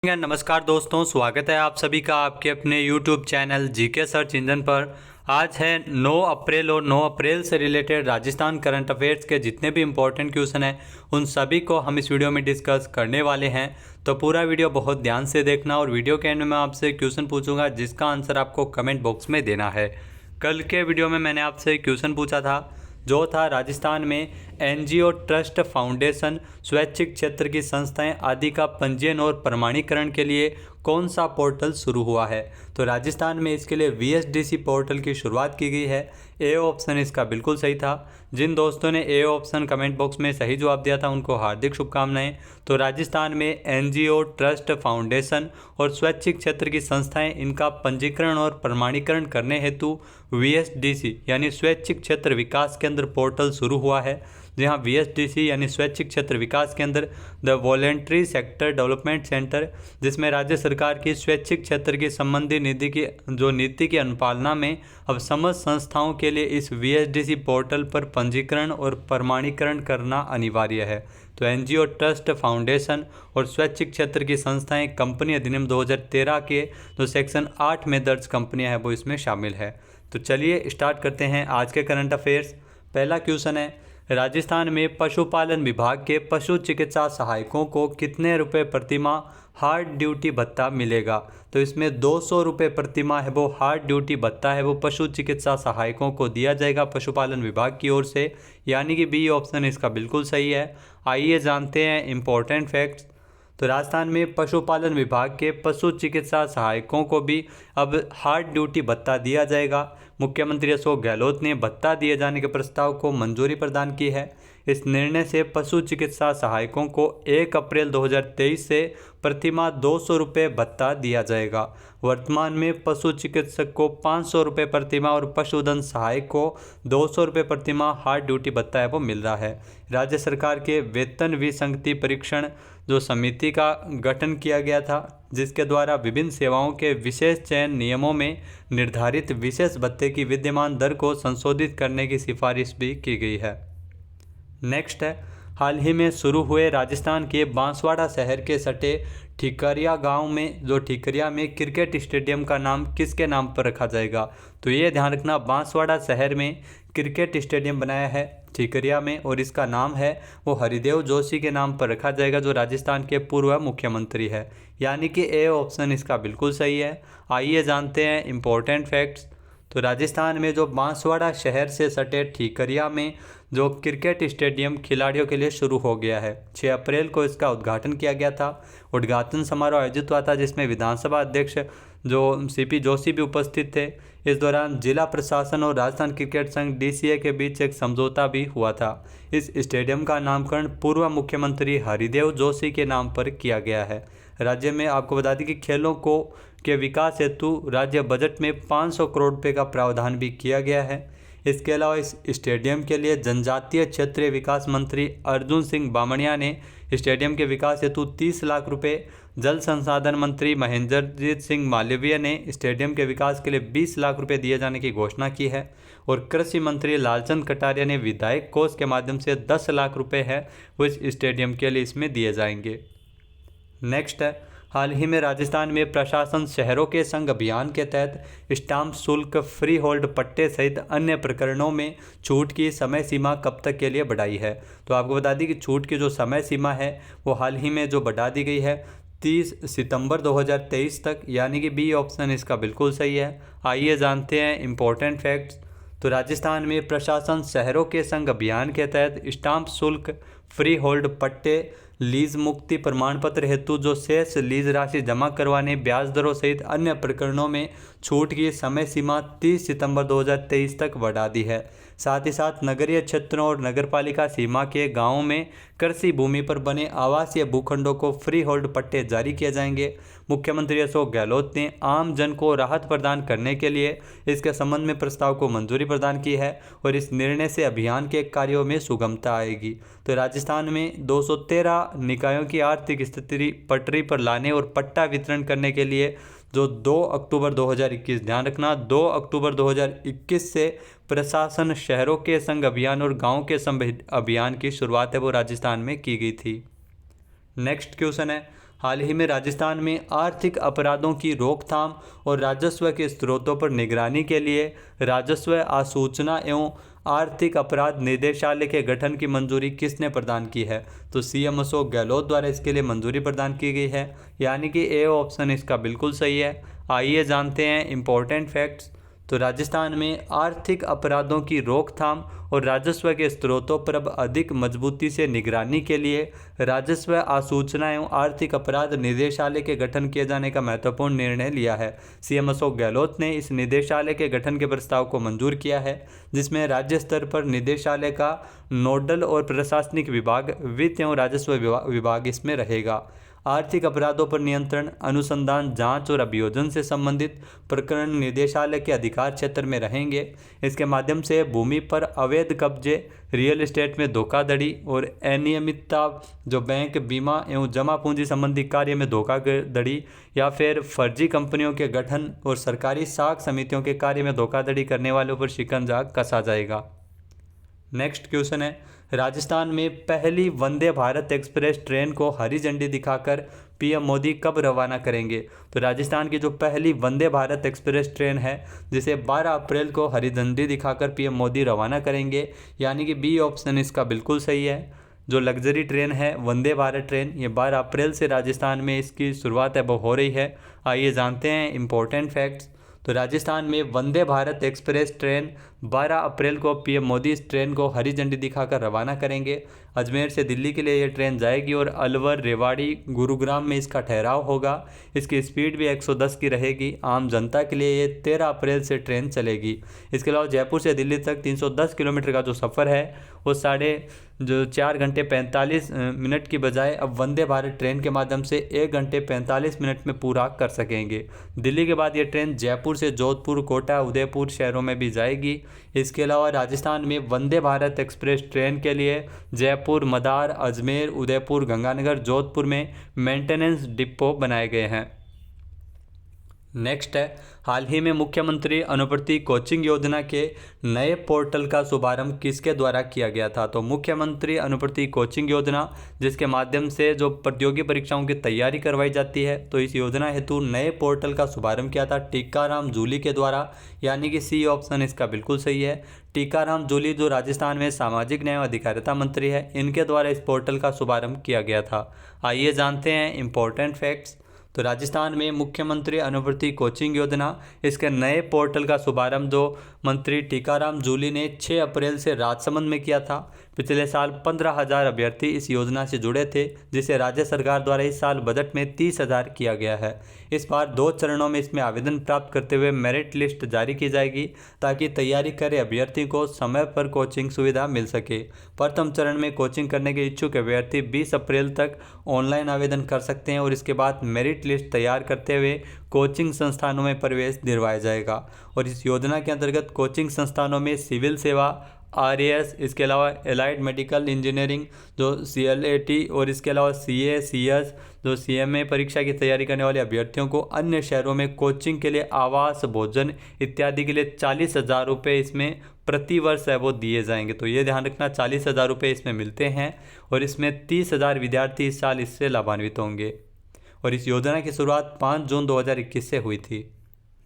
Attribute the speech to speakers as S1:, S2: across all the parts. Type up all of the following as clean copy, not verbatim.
S1: नमस्कार दोस्तों, स्वागत है आप सभी का आपके अपने YouTube channel GK search engine पर। आज है 9 अप्रैल और 9 अप्रैल से रिलेटेड राजस्थान करंट अफेयर्स के जितने भी इम्पोर्टेंट क्वेश्चन हैं उन सभी को हम इस वीडियो में डिस्कस करने वाले हैं। तो पूरा वीडियो बहुत ध्यान से देखना और वीडियो के एंड में आपसे क्वेश्चन पूछूंगा जिसका आंसर आपको कमेंट बॉक्स में देना है। कल के वीडियो में मैंने आपसे क्वेश्चन पूछा था जो था राजस्थान में एनजीओ, ट्रस्ट, फाउंडेशन, स्वैच्छिक क्षेत्र की संस्थाएं आदि का पंजीयन और प्रमाणीकरण के लिए कौन सा पोर्टल शुरू हुआ है। तो राजस्थान में इसके लिए वीएसडीसी पोर्टल की शुरुआत की गई है। ए ऑप्शन इसका बिल्कुल सही था। जिन दोस्तों ने ए ऑप्शन कमेंट बॉक्स में सही जवाब दिया था उनको हार्दिक शुभकामनाएं। तो राजस्थान में एनजीओ, ट्रस्ट, फाउंडेशन और स्वैच्छिक क्षेत्र की संस्थाएं इनका पंजीकरण और प्रमाणीकरण करने हेतु वीएसडीसी यानी स्वैच्छिक क्षेत्र विकास केंद्र पोर्टल शुरू हुआ है। जहां वीएसडीसी यानी स्वैच्छिक क्षेत्र विकास केंद्र the voluntary sector development centre, जिसमें राज्य सरकार की स्वैच्छिक क्षेत्र की संबंधी नीति की अनुपालना में अब समस्त संस्थाओं के लिए इस वीएसडीसी पोर्टल पर पंजीकरण और प्रमाणीकरण करना अनिवार्य है। तो एनजीओ, ट्रस्ट, फाउंडेशन और स्वैच्छिक क्षेत्र की संस्थाएं कंपनी अधिनियम 2013 के जो सेक्शन 8 में दर्ज कंपनियां हैं वो इसमें शामिल है। तो चलिए स्टार्ट करते हैं आज के करंट अफेयर्स। पहला क्वेश्चन है, राजस्थान में पशुपालन विभाग के पशु चिकित्सा सहायकों को कितने रुपए प्रतिमाह हार्ड ड्यूटी भत्ता मिलेगा। तो इसमें 200 रुपये प्रतिमाह है वो हार्ड ड्यूटी भत्ता है वो पशु चिकित्सा सहायकों को दिया जाएगा पशुपालन विभाग की ओर से, यानी कि बी ऑप्शन इसका बिल्कुल सही है। आइए जानते हैं इम्पोर्टेंट फैक्ट्स। तो राजस्थान में पशुपालन विभाग के पशु चिकित्सा सहायकों को भी अब हार्ड ड्यूटी भत्ता दिया जाएगा। मुख्यमंत्री अशोक गहलोत ने भत्ता दिए जाने के प्रस्ताव को मंजूरी प्रदान की है। इस निर्णय से पशु चिकित्सा सहायकों को 1 अप्रैल 2023 से प्रतिमाह 200 रुपये भत्ता दिया जाएगा। वर्तमान में पशु चिकित्सक को 500 रुपये प्रतिमाह और पशुधन सहायक को 200 रुपये प्रतिमाह हार्ड ड्यूटी भत्ता है वो मिल रहा है। राज्य सरकार के वेतन विसंगति परीक्षण जो समिति का गठन किया गया था, जिसके द्वारा विभिन्न सेवाओं के विशेष चयन नियमों में निर्धारित विशेष भत्ते की विद्यमान दर को संशोधित करने की सिफारिश भी की गई है। नेक्स्ट है, हाल ही में शुरू हुए राजस्थान के बांसवाड़ा शहर के सटे ठिकरिया गांव में जो ठिकरिया में क्रिकेट स्टेडियम का नाम किसके नाम पर रखा जाएगा। तो ये ध्यान रखना, बांसवाड़ा शहर में क्रिकेट स्टेडियम बनाया है ठिकरिया में और इसका नाम है वो हरिदेव जोशी के नाम पर रखा जाएगा जो राजस्थान के पूर्व मुख्यमंत्री है, यानी कि ए ऑप्शन इसका बिल्कुल सही है। आइए जानते हैं इम्पोर्टेंट फैक्ट्स। तो राजस्थान में जो बांसवाड़ा शहर से सटे ठीकरिया में जो क्रिकेट स्टेडियम खिलाड़ियों के लिए शुरू हो गया है, 6 अप्रैल को इसका उद्घाटन किया गया था। उद्घाटन समारोह आयोजित हुआ था जिसमें विधानसभा अध्यक्ष जो सीपी जोशी भी उपस्थित थे। इस दौरान जिला प्रशासन और राजस्थान क्रिकेट संघ डीसीए के बीच एक समझौता भी हुआ था। इस स्टेडियम का नामकरण पूर्व मुख्यमंत्री हरिदेव जोशी के नाम पर किया गया है। राज्य में आपको बता दें कि खेलों को के विकास हेतु राज्य बजट में 500 करोड़ रुपये का प्रावधान भी किया गया है। इसके अलावा इस स्टेडियम के लिए जनजातीय क्षेत्रीय विकास मंत्री अर्जुन सिंह बामणिया ने स्टेडियम के विकास हेतु 30 लाख रुपए, जल संसाधन मंत्री महेंद्रजीत सिंह मालवीय ने स्टेडियम के विकास के लिए 20 लाख रुपए दिए जाने की घोषणा की है और कृषि मंत्री लालचंद कटारिया ने विधायक कोष के माध्यम से 10 लाख रुपए है वो इस स्टेडियम के लिए इसमें दिए जाएंगे। नेक्स्ट है, हाल ही में राजस्थान में प्रशासन शहरों के संग अभियान के तहत स्टाम्प शुल्क, फ्री होल्ड पट्टे सहित अन्य प्रकरणों में छूट की समय सीमा कब तक के लिए बढ़ाई है। तो आपको बता दी कि छूट की जो समय सीमा है वो हाल ही में जो बढ़ा दी गई है 30 सितंबर 2023 तक, यानी कि बी ऑप्शन इसका बिल्कुल सही है। आइए जानते हैं इम्पोर्टेंट फैक्ट्स। तो राजस्थान में प्रशासन शहरों के संग अभियान के तहत स्टाम्प शुल्क, फ्री होल्ड पट्टे, लीज मुक्ति प्रमाण पत्र हेतु जो शेष लीज राशि जमा करवाने, ब्याज दरों सहित अन्य प्रकरणों में छूट की समय सीमा 30 सितंबर 2023 तक बढ़ा दी है। साथ ही साथ नगरीय क्षेत्रों और नगरपालिका सीमा के गांवों में कृषि भूमि पर बने आवासीय भूखंडों को फ्री होल्ड पट्टे जारी किए जाएंगे। मुख्यमंत्री अशोक गहलोत ने आम जन को राहत प्रदान करने के लिए इसके संबंध में प्रस्ताव को मंजूरी प्रदान की है और इस निर्णय से अभियान के कार्यों में सुगमता आएगी। तो राजस्थान में 213 निकायों की आर्थिक स्थिति पटरी पर लाने और पट्टा वितरण करने के लिए जो 2 अक्टूबर 2021, ध्यान रखना 2 अक्टूबर 2021 से प्रशासन शहरों के संग अभियान और गाँव के संग अभियान की शुरुआत है वो राजस्थान में की गई थी। नेक्स्ट क्वेश्चन है, हाल ही में राजस्थान में आर्थिक अपराधों की रोकथाम और राजस्व के स्रोतों पर निगरानी के लिए राजस्व आसूचना एवं आर्थिक अपराध निदेशालय के गठन की मंजूरी किसने प्रदान की है? तो सीएम अशोक गहलोत द्वारा इसके लिए मंजूरी प्रदान की गई है, यानी कि ए ऑप्शन इसका बिल्कुल सही है। आइए जानते हैं इम्पोर्टेंट फैक्ट्स। तो राजस्थान में आर्थिक अपराधों की रोकथाम और राजस्व के स्रोतों पर अब अधिक मजबूती से निगरानी के लिए राजस्व आसूचना एवं आर्थिक अपराध निदेशालय के गठन किए जाने का महत्वपूर्ण निर्णय लिया है। सीएम अशोक गहलोत ने इस निदेशालय के गठन के प्रस्ताव को मंजूर किया है, जिसमें राज्य स्तर पर निदेशालय का नोडल और प्रशासनिक विभाग, वित्त एवं राजस्व विभाग इसमें रहेगा। आर्थिक अपराधों पर नियंत्रण, अनुसंधान, जांच और अभियोजन से संबंधित प्रकरण निदेशालय के अधिकार क्षेत्र में रहेंगे। इसके माध्यम से भूमि पर अवैध कब्जे, रियल एस्टेट में धोखाधड़ी और अनियमितता, जो बैंक, बीमा एवं जमा पूंजी संबंधी कार्य में धोखाधड़ी या फिर फर्जी कंपनियों के गठन और सरकारी साख समितियों के कार्य में धोखाधड़ी करने वालों पर शिकंजा कसा जाएगा। नेक्स्ट क्वेश्चन है, राजस्थान में पहली वंदे भारत एक्सप्रेस ट्रेन को हरी झंडी दिखाकर पीएम मोदी कब रवाना करेंगे? तो राजस्थान की जो पहली वंदे भारत एक्सप्रेस ट्रेन है, जिसे 12 अप्रैल को हरी झंडी दिखाकर पीएम मोदी रवाना करेंगे, यानी कि बी ऑप्शन इसका बिल्कुल सही है। जो लग्जरी ट्रेन है वंदे भारत ट्रेन, ये 12 अप्रैल से राजस्थान में इसकी शुरुआत है वो हो रही है। आइए जानते हैं इम्पोर्टेंट फैक्ट्स। तो राजस्थान में वंदे भारत एक्सप्रेस ट्रेन 12 अप्रैल को पीएम मोदी इस ट्रेन को हरी झंडी दिखाकर रवाना करेंगे। अजमेर से दिल्ली के लिए ये ट्रेन जाएगी और अलवर, रेवाड़ी, गुरुग्राम में इसका ठहराव होगा। इसकी स्पीड भी 110 की रहेगी। आम जनता के लिए ये 13 अप्रैल से ट्रेन चलेगी। इसके अलावा जयपुर से दिल्ली तक 310 किलोमीटर का जो सफ़र है वो 4 घंटे 45 मिनट की बजाय अब वंदे भारत ट्रेन के माध्यम से 1 घंटे 45 मिनट में पूरा कर सकेंगे। दिल्ली के बाद ये ट्रेन जयपुर से जोधपुर, कोटा, उदयपुर शहरों में भी जाएगी। इसके अलावा राजस्थान में वंदे भारत एक्सप्रेस ट्रेन के लिए जयपुर, मदार, अजमेर, उदयपुर, गंगानगर, जोधपुर में मेंटेनेंस डिपो बनाए गए हैं। नेक्स्ट है, हाल ही में मुख्यमंत्री अनुवर्ती कोचिंग योजना के नए पोर्टल का शुभारंभ किसके द्वारा किया गया था? तो मुख्यमंत्री अनुवर्ती कोचिंग योजना, जिसके माध्यम से जो प्रतियोगी परीक्षाओं की तैयारी करवाई जाती है, तो इस योजना हेतु नए पोर्टल का शुभारंभ किया था टीकाराम जूली के द्वारा, यानी कि सी ऑप्शन इसका बिल्कुल सही है। टीकाराम जूली जो राजस्थान में सामाजिक न्याय और अधिकारिता मंत्री है, इनके द्वारा इस पोर्टल का शुभारंभ किया गया था। आइए जानते हैं इम्पोर्टेंट फैक्ट्स। तो राजस्थान में मुख्यमंत्री अनुवर्ती कोचिंग योजना, इसके नए पोर्टल का शुभारंभ जो मंत्री टीकाराम जूली ने 6 अप्रैल से राजसमंद में किया था। पिछले साल 15,000 अभ्यर्थी इस योजना से जुड़े थे, जिसे राज्य सरकार द्वारा इस साल बजट में 30,000 किया गया है। इस बार 2 चरणों में इसमें आवेदन प्राप्त करते हुए मेरिट लिस्ट जारी की जाएगी, ताकि तैयारी करे अभ्यर्थी को समय पर कोचिंग सुविधा मिल सके। प्रथम चरण में कोचिंग करने के इच्छुक अभ्यर्थी 20 अप्रैल तक ऑनलाइन आवेदन कर सकते हैं और इसके बाद मेरिट लिस्ट तैयार करते हुए कोचिंग संस्थानों में प्रवेश दिलवाया जाएगा। और इस योजना के अंतर्गत कोचिंग संस्थानों में सिविल सेवा, आरएएस, इसके अलावा एलाइड मेडिकल इंजीनियरिंग जो सीएलएटी और इसके अलावा सीए, सीएस जो सीएमए परीक्षा की तैयारी करने वाले अभ्यर्थियों को अन्य शहरों में कोचिंग के लिए आवास, भोजन इत्यादि के लिए 40,000 रुपये इसमें प्रति वर्ष है वो दिए जाएंगे। तो ये ध्यान रखना, 40,000 रुपये इसमें मिलते हैं और इसमें 30,000 विद्यार्थी इस साल इससे लाभान्वित होंगे। और इस योजना की शुरुआत 5 जून 2021 से हुई थी।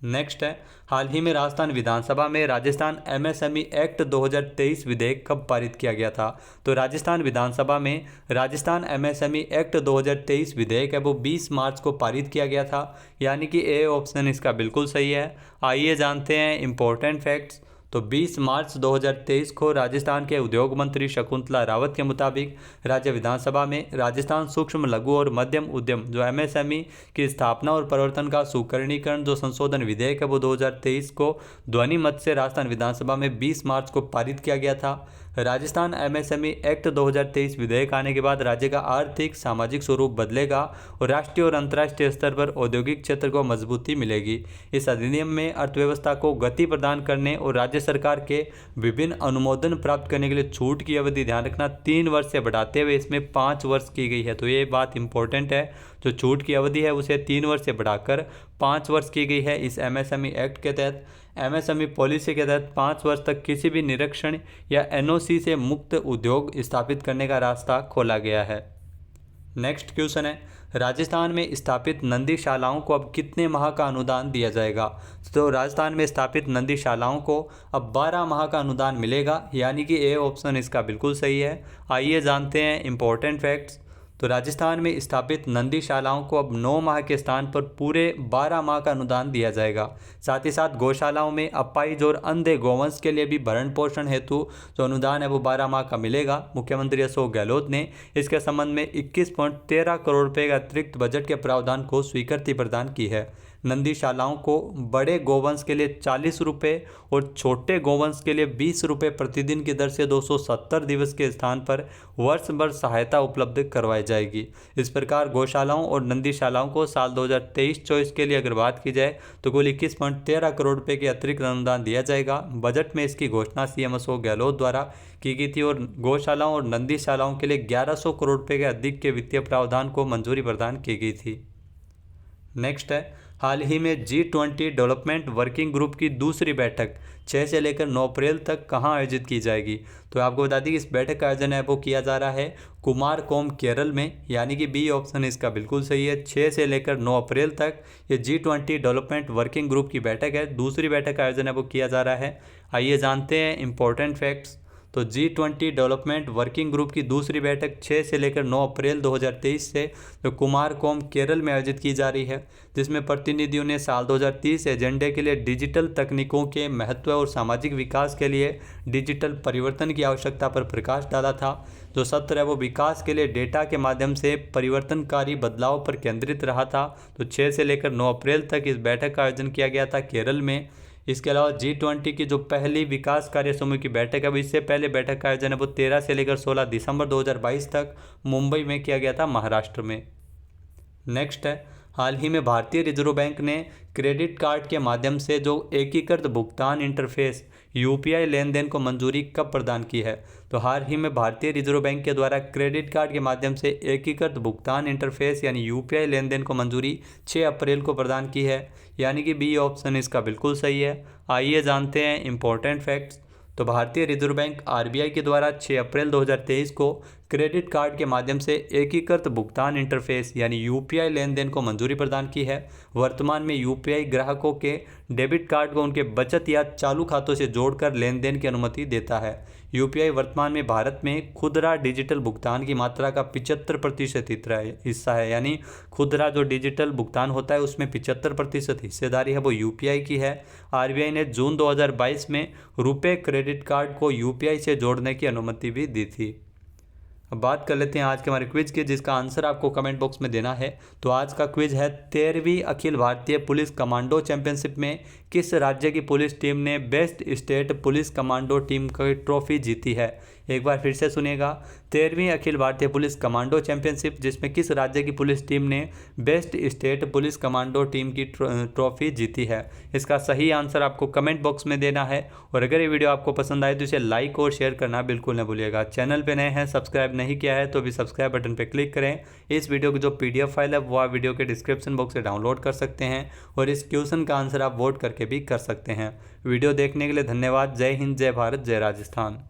S1: नेक्स्ट है, हाल ही में राजस्थान विधानसभा में राजस्थान एमएसएमई एक्ट 2023 विधेयक कब पारित किया गया था? तो राजस्थान विधानसभा में राजस्थान एमएसएमई एक्ट 2023 विधेयक है वो 20 मार्च को पारित किया गया था, यानी कि ए ऑप्शन इसका बिल्कुल सही है। आइए जानते हैं इम्पोर्टेंट फैक्ट्स। तो 20 मार्च 2023 को राजस्थान के उद्योग मंत्री शकुंतला रावत के मुताबिक राज्य विधानसभा में राजस्थान सूक्ष्म, लघु और मध्यम उद्यम जो एमएसएमई की स्थापना और प्रवर्तन का सुकरणीकरण जो संशोधन विधेयक है वो 2023 को ध्वनि मत से राजस्थान विधानसभा में 20 मार्च को पारित किया गया था। राजस्थान एमएसएमई एक्ट 2023 विधेयक आने के बाद राज्य का आर्थिक सामाजिक स्वरूप बदलेगा और राष्ट्रीय और अंतर्राष्ट्रीय स्तर पर औद्योगिक क्षेत्र को मजबूती मिलेगी। इस अधिनियम में अर्थव्यवस्था को गति प्रदान करने और राज्य सरकार के विभिन्न अनुमोदन प्राप्त करने के लिए छूट की अवधि ध्यान रखना 3 वर्ष से बढ़ाते हुए इसमें 5 वर्ष की गई है। तो ये बात इंपॉर्टेंट है, जो छूट की अवधि है उसे 3 वर्ष से बढ़ाकर 5 वर्ष की गई है। इस एमएसएमई एक्ट के तहत एमएसएमई पॉलिसी के तहत 5 वर्ष तक किसी भी निरीक्षण या एनओसी से मुक्त उद्योग स्थापित करने का रास्ता खोला गया है। नेक्स्ट क्वेश्चन है, राजस्थान में स्थापित नंदीशालाओं को अब कितने माह का अनुदान दिया जाएगा? तो राजस्थान में स्थापित नंदीशालाओं को अब 12 माह का अनुदान मिलेगा, यानी कि ए ऑप्शन इसका बिल्कुल सही है। आइए जानते हैं इंपॉर्टेंट फैक्ट्स। तो राजस्थान में स्थापित नंदीशालाओं को अब 9 माह के स्थान पर पूरे 12 माह का अनुदान दिया जाएगा। साथ ही साथ गौशालाओं में अपाहिज और अंधे गौवंश के लिए भी भरण पोषण हेतु जो अनुदान है वो 12 माह का मिलेगा। मुख्यमंत्री अशोक गहलोत ने इसके संबंध में 21.13 करोड़ रुपये का अतिरिक्त बजट के प्रावधान को स्वीकृति प्रदान की है। नंदीशालाओं को बड़े गौवंश के लिए 40 रुपये और छोटे गौवंश के लिए 20 रुपये प्रतिदिन की दर से 270 दिवस के स्थान पर वर्ष भर सहायता उपलब्ध करवाई जाएगी। इस प्रकार गौशालाओं और नंदीशालाओं को साल 2023-24 के लिए अगर बात की जाए तो कुल 21.13 करोड़ रुपये के अतिरिक्त अनुदान दिया जाएगा। बजट में इसकी घोषणा सीएम अशोक गहलोत द्वारा की गई थी और गौशालाओं और नंदीशालाओं के लिए 1100 करोड़ रुपये के अधिक के वित्तीय प्रावधान को मंजूरी प्रदान की गई थी। नेक्स्ट है, हाल ही में G20 डेवलपमेंट वर्किंग ग्रुप की दूसरी बैठक 6 से लेकर 9 अप्रैल तक कहां आयोजित की जाएगी? तो आपको बता दें कि इस बैठक का आयोजन है वो किया जा रहा है कुमारकोम केरल में, यानी कि बी ऑप्शन इसका बिल्कुल सही है। 6 से लेकर 9 अप्रैल तक ये G20 डेवलपमेंट वर्किंग ग्रुप की बैठक है। दूसरी बैठक का आयोजन है वो किया जा रहा है। आइए जानते हैं इंपॉर्टेंट फैक्ट्स। तो G20 डेवलपमेंट वर्किंग ग्रुप की दूसरी बैठक 6 से लेकर 9 अप्रैल 2023 से जो कुमारकोम केरल में आयोजित की जा रही है, जिसमें प्रतिनिधियों ने साल 2030 एजेंडे के लिए डिजिटल तकनीकों के महत्व और सामाजिक विकास के लिए डिजिटल परिवर्तन की आवश्यकता पर प्रकाश डाला था। जो सत्र है वो विकास के लिए डेटा के माध्यम से परिवर्तनकारी बदलाव पर केंद्रित रहा था। तो 6 से लेकर 9 अप्रैल तक इस बैठक का आयोजन किया गया था केरल में। इसके अलावा G20 की जो पहली विकास कार्य समूह की बैठक है, अब इससे पहले बैठक का आयोजन है वो 13 से लेकर 16 दिसंबर 2022 तक मुंबई में किया गया था, महाराष्ट्र में। नेक्स्ट है, हाल ही में भारतीय रिजर्व बैंक ने क्रेडिट कार्ड के माध्यम से जो एकीकृत भुगतान इंटरफेस UPI लेन देन को मंजूरी कब प्रदान की है? तो हाल ही में भारतीय रिजर्व बैंक के द्वारा क्रेडिट कार्ड के माध्यम से एकीकृत भुगतान इंटरफेस यानी UPI लेन देन को मंजूरी 6 अप्रैल को प्रदान की है, यानी कि बी ऑप्शन इसका बिल्कुल सही है। आइए जानते हैं इंपॉर्टेंट फैक्ट्स। तो भारतीय रिजर्व बैंक RBI के द्वारा 6 अप्रैल 2023 को क्रेडिट कार्ड के माध्यम से एकीकृत भुगतान इंटरफेस यानी UPI लेन देन को मंजूरी प्रदान की है। वर्तमान में UPI ग्राहकों के डेबिट कार्ड को उनके बचत या चालू खातों से जोड़कर लेन देन की अनुमति देता है। UPI वर्तमान में भारत में खुदरा डिजिटल भुगतान की मात्रा का 75% हिस्सा है, यानी खुदरा जो डिजिटल भुगतान होता है उसमें 75% हिस्सेदारी है वो UPI की है। RBI ने जून 2022 में रुपे क्रेडिट कार्ड को UPI से जोड़ने की अनुमति भी दी थी। अब बात कर लेते हैं आज के हमारे क्विज की, जिसका आंसर आपको कमेंट बॉक्स में देना है। तो आज का क्विज है 13वीं Akhil Bharatiya police commando championship में किस राज्य की पुलिस टीम ने best state police commando team की ट्रॉफी जीती है? एक बार फिर से सुनिएगा, 13वीं Akhil Bharatiya police commando championship जिसमें किस राज्य की पुलिस टीम ने best state police commando team की ट्रॉफी जीती है? इसका सही आंसर आपको कमेंट बॉक्स में देना है। और अगर ये वीडियो आपको पसंद आए तो इसे लाइक और शेयर करना बिल्कुल न भूलिएगा। चैनल पे नए हैं, सब्सक्राइब नहीं किया है तो अभी सब्सक्राइब बटन पर क्लिक करें। इस वीडियो की जो PDF फाइल है वो आप वीडियो के डिस्क्रिप्शन बॉक्स से डाउनलोड कर सकते हैं और इस क्वेश्चन का आंसर आप वोट करके भी कर सकते हैं। वीडियो देखने के लिए धन्यवाद। जय हिंद, जय भारत, जय राजस्थान।